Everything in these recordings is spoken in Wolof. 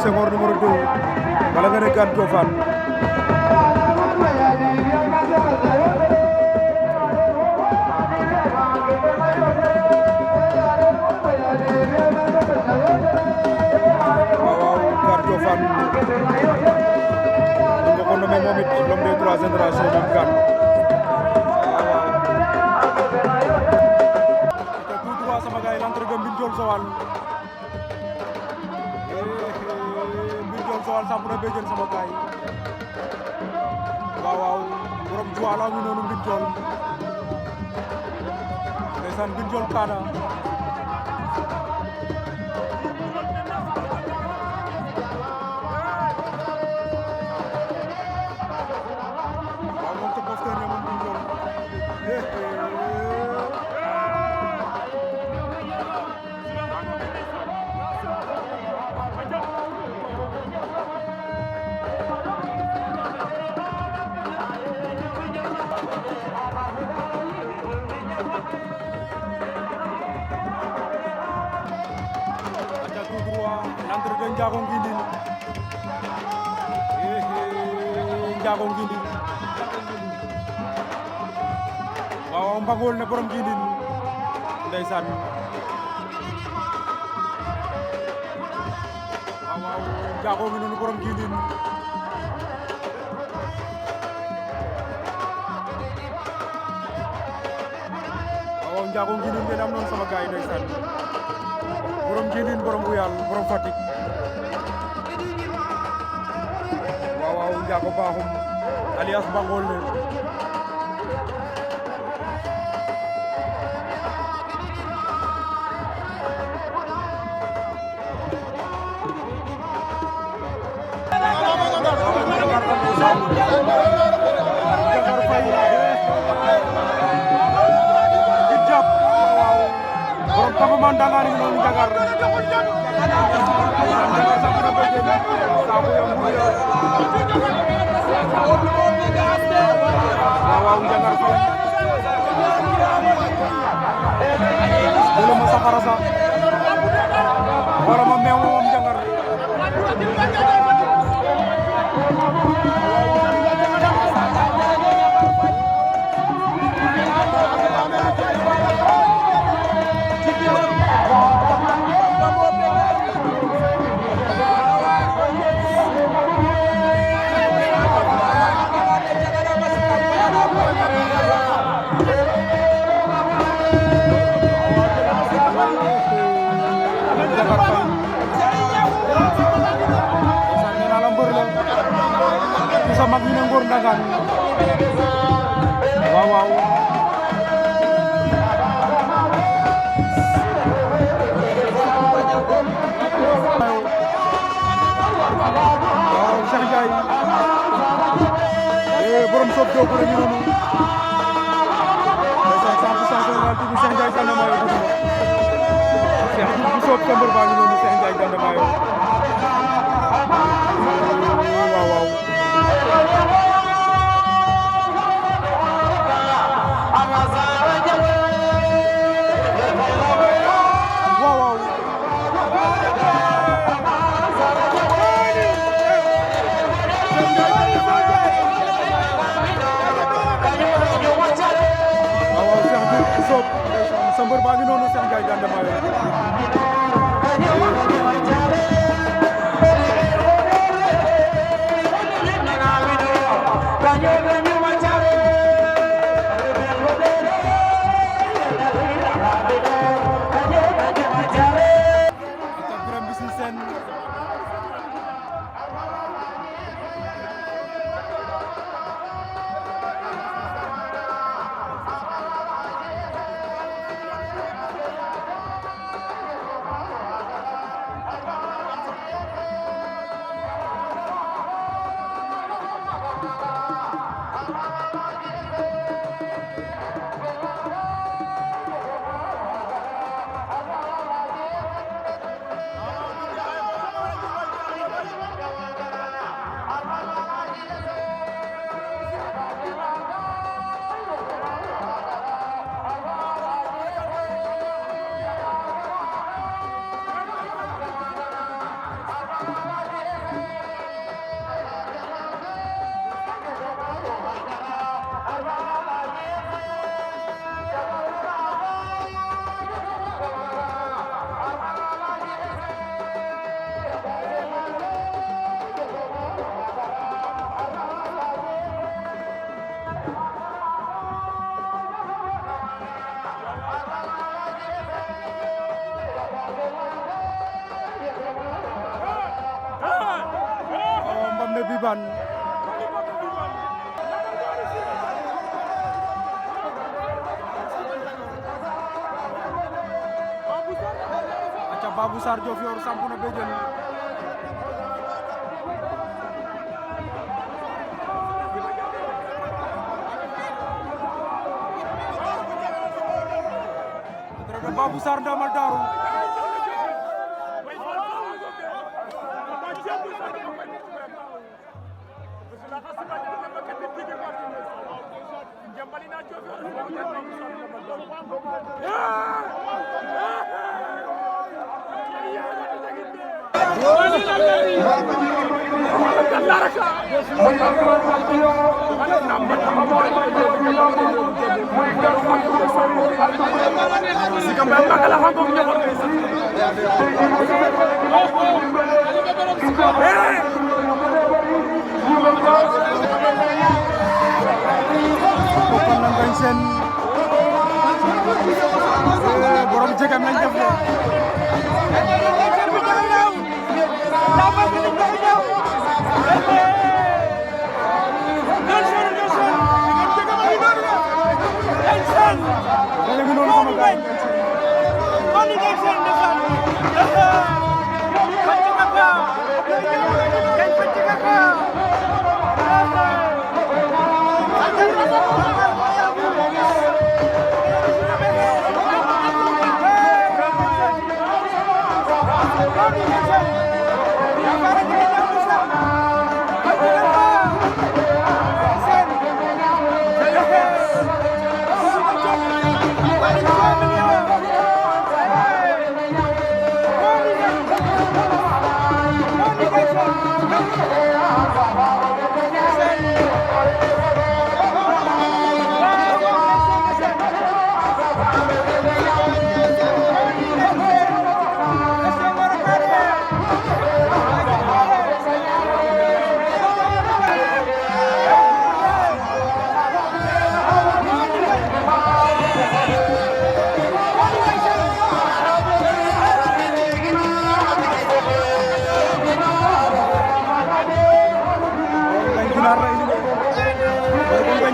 Senghor numéro 2 wala nga ne Gane Diofane Gane Diofane ñu ko nommé moom it l'homme des 3 générations moom Gane te tout droit sama gars yi l'entrée de Mbine Diol Joal Mbine Diol Joal samp na béjjën sama gars yi waaw borom Joal a ngi noonu Mbine Diol ndeysaan Mbine Diol kaana l'entrée de Ndiago Ngindin Ndiago Ngindin waaw Mbagol ne borom Ngindin ndeysaan waaw Ndiago ngi noonu borom Ngindin waaw Ndiago Ngindin ngeen am noonu sama gaay ndeysaan borom Ngindin borom Buyal borom Fatick waaw Ndiago Bakhoum alias Mbagol ne Jagar Faye Dijab waaw borom campement Ndangaan ngi noonu Jagar waaw Jagar Faye wala ma safara sa wala ma meew moom Jagar sa mag ñu ne Ngor Ndangaan waaw Cheikh Ndiaye borom soog doog la ñu noonu ndeysaan 100% bi Cheikh Ndiaye Gana Mayo dugg na Cheikh bu soog Kambër baa ngi noonu Cheikh Ndiaye Gana Mayo waaw Sambër baa ngi noonu Cheikh Ndiaye Gana Mayo Biban aca Babou Sarr Diofior sampu na béjjën Babou Sarr Ndamal Darou borom jegam lañ def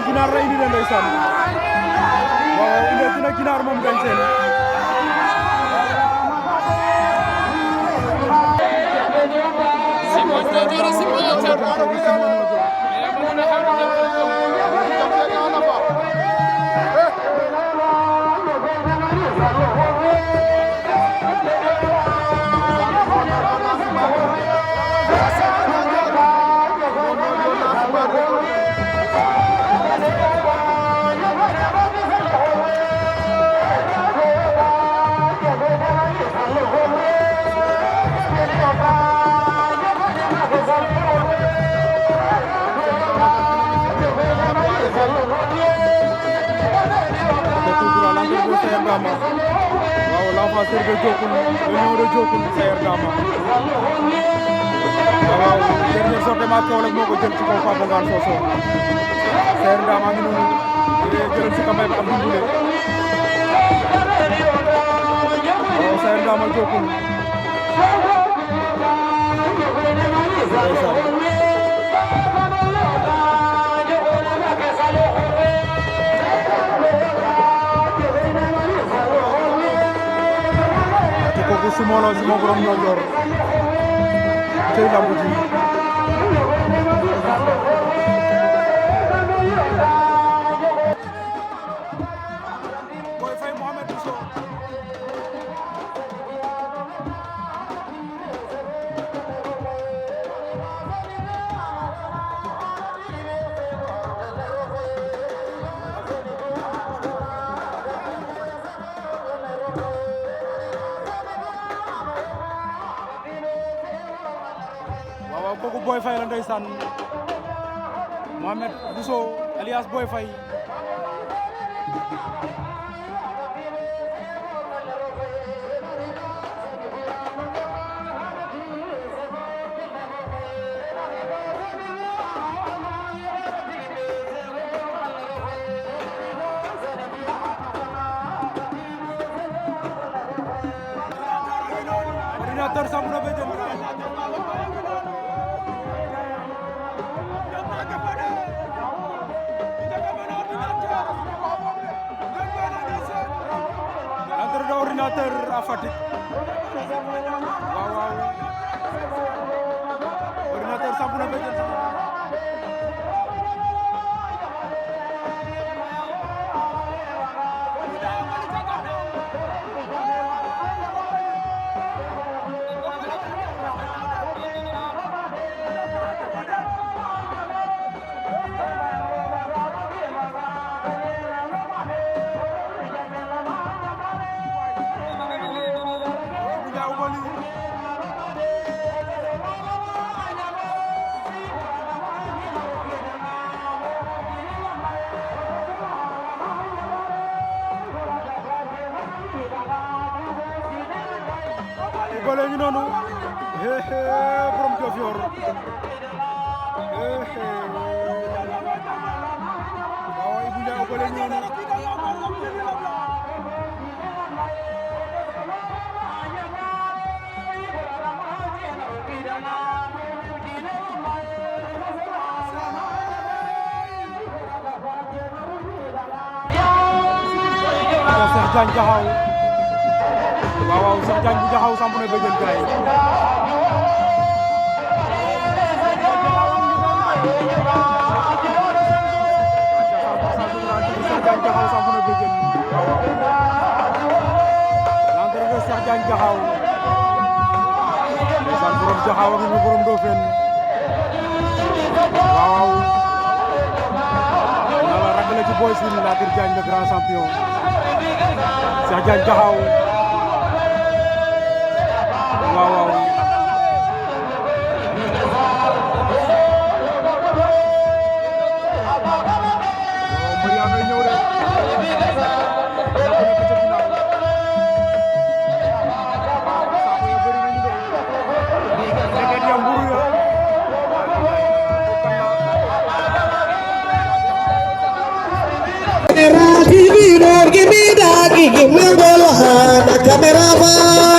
ginaar la indi ndeysaan waaw indi dina ginaar moom gañ seen waaw l'enfant Serge Diokul le numéro de Diokul Sayer Dama waaw dernier sortement Kaolack moo ko jël ci kaw Papa Ngane Sossokh Sayer Dama ngi noonu jël ci kamay ba Abdou Boulé waaw Sayer Dama Diokul kooku sumolo suma borom ñoo jor cey lambu ji Boy Faye Mohamed Bousso kooku Boy Faye la ndeysaan Mohamed Bousso alias Boy Faye ordinateur samp na béjjën ordinateur à Fatick waaw ordinateur samp na béjjën Ibou ngi noonu borom Diofior waaw Ibou Ndiaye Ibou ngi noonu Cheikh Diagne Diakhao waaw Cheikh Diagne bu Diakhao samp na béjjën gaay Cheikh Diagne Diakhao samp na béjjën l'entrée de Cheikh Diagne Diakhao ndeysaan borom Diakhao ak ñu borom Ndofène waaw la ragale ci Boy Sine Latir Diagne le grand champion Cheikh Diagne Diakhao waaw mbër yaa ngay ñëw de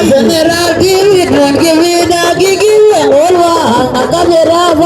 General TV, don't give me the gigi, all one,